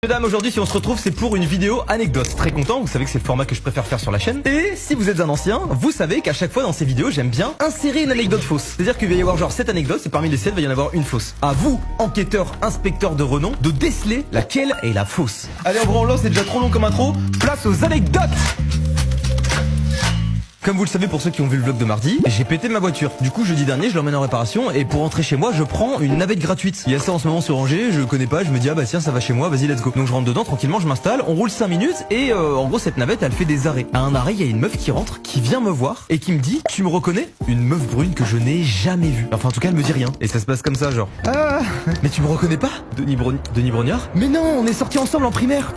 Mesdames, aujourd'hui si on se retrouve c'est pour une vidéo anecdote. Très content, vous savez que c'est le format que je préfère faire sur la chaîne. Et si vous êtes un ancien, vous savez qu'à chaque fois dans ces vidéos j'aime bien insérer une anecdote fausse. C'est-à-dire qu'il va y avoir genre 7 anecdotes et parmi les 7 il va y en avoir une fausse. À vous, enquêteurs, inspecteurs de renom, de déceler laquelle est la fausse. Allez on lance, c'est déjà trop long comme intro, place aux anecdotes. Comme vous le savez pour ceux qui ont vu le vlog de mardi, j'ai pété ma voiture. Du coup jeudi dernier je l'emmène en réparation et pour rentrer chez moi je prends une navette gratuite. Il y a ça en ce moment sur Angers, je connais pas, je me dis ah bah tiens ça va chez moi, vas-y let's go. Donc je rentre dedans tranquillement, je m'installe, on roule 5 minutes et en gros cette navette elle fait des arrêts. À un arrêt il y a une meuf qui rentre, qui vient me voir et qui me dit tu me reconnais? Une meuf brune que je n'ai jamais vue. Enfin en tout cas elle me dit rien. Et ça se passe comme ça genre ah mais tu me reconnais pas? Denis Brognard? Mais non on est sortis ensemble en primaire.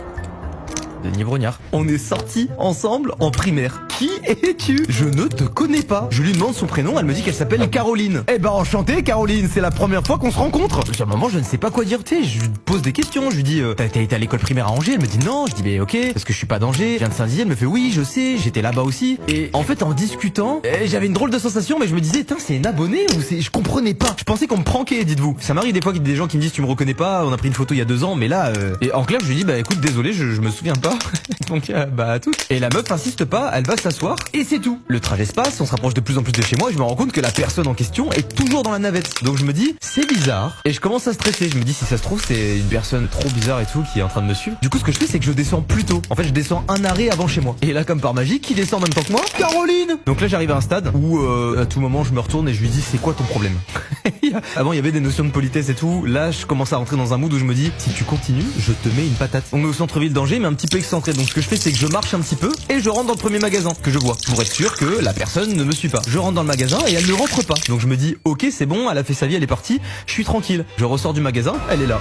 Denis Brognard. On est sortis ensemble en primaire. Qui es-tu? Je ne te connais pas. Je lui demande son prénom, elle me dit qu'elle s'appelle Caroline. Eh ben enchanté Caroline, c'est la première fois qu'on se rencontre. À un moment je ne sais pas quoi dire, tu sais, je lui pose des questions, je lui dis t'as été à l'école primaire à Angers? Elle me dit non, je dis bah ok, parce que je suis pas d'Angers, je viens de Saint-Dizier, elle me fait oui je sais, j'étais là-bas aussi. Et en fait en discutant, j'avais une drôle de sensation mais je me disais c'est une abonnée ou c'est... Je comprenais pas. Je pensais qu'on me pranquait, dites-vous. Ça m'arrive des fois qu'il y a des gens qui me disent tu me reconnais pas, on a pris une photo il y a 2 ans mais là... Et en clair je lui dis bah écoute désolé je me souviens pas. Donc bah tout. Et la meuf insiste pas, elle va s'asseoir et c'est tout. Le trajet se passe, on se rapproche de plus en plus de chez moi et je me rends compte que la personne en question est toujours dans la navette. Donc je me dis c'est bizarre et je commence à stresser. Je me dis si ça se trouve c'est une personne trop bizarre et tout qui est en train de me suivre. Du coup ce que je fais c'est que je descends plus tôt. En fait je descends un arrêt avant chez moi. Et là comme par magie qui descend en même temps que moi? Caroline. Donc là j'arrive à un stade où à tout moment je me retourne et je lui dis c'est quoi ton problème? Avant il y avait des notions de politesse et tout. Là je commence à rentrer dans un mood où je me dis si tu continues je te mets une patate. On est au centre-ville d'Angers mais un petit peu excentré. Donc ce que je fais c'est que je marche un petit peu et je rentre dans le premier magasin que je vois pour être sûr que la personne ne me suit pas. Je rentre dans le magasin et elle ne rentre pas. Donc je me dis ok c'est bon, elle a fait sa vie, elle est partie, je suis tranquille. Je ressors du magasin, elle est là.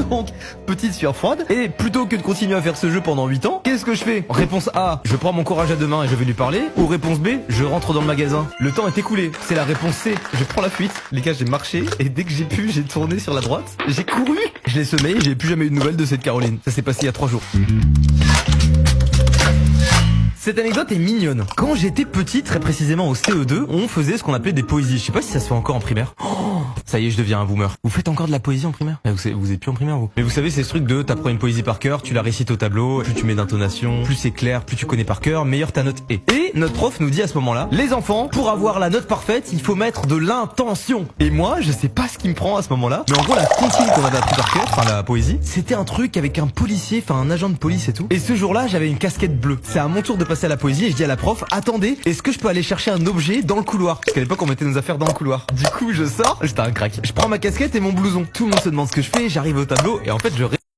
Donc petite sueur froide. Et plutôt que de continuer à faire ce jeu pendant 8 ans, qu'est-ce que je fais? Réponse A, je prends mon courage à deux mains et je vais lui parler. Ou réponse B, je rentre dans le magasin. Le temps est écoulé. C'est la réponse C, je prends la fuite. Les gars j'ai marché et dès que j'ai pu j'ai tourné sur la droite. J'ai couru. Je l'ai semé et j'ai plus jamais eu de nouvelles de cette Caroline. Ça s'est passé il y a 3 jours. Cette anecdote est mignonne. Quand j'étais petit, très précisément au CE2, on faisait ce qu'on appelait des poésies. Je sais pas si ça se fait encore en primaire. Oh, ça y est, je deviens un boomer. Vous faites encore de la poésie en primaire? Vous êtes plus en primaire vous. Mais vous savez c'est ce truc de t'apprends une poésie par cœur, tu la récites au tableau, plus tu mets d'intonation, plus c'est clair, plus tu connais par cœur, meilleure ta note est. Et notre prof nous dit à ce moment-là, les enfants, pour avoir la note parfaite, il faut mettre de l'intention. Et moi, je sais pas ce qui me prend à ce moment-là, mais en gros la comptine qu'on avait appris par cœur, enfin la poésie, c'était un truc avec un policier, enfin un agent de police et tout. Et ce jour-là, j'avais une casquette bleue. C'est à mon tour de passer à la poésie et je dis à la prof, attendez, est-ce que je peux aller chercher un objet dans le couloir? Parce qu'à l'époque on mettait nos affaires dans le couloir. Du coup je sors, j'étais un crack. Je prends ma casquette et mon blouson. Tout le monde se demande ce que je fais, j'arrive au tableau et en fait je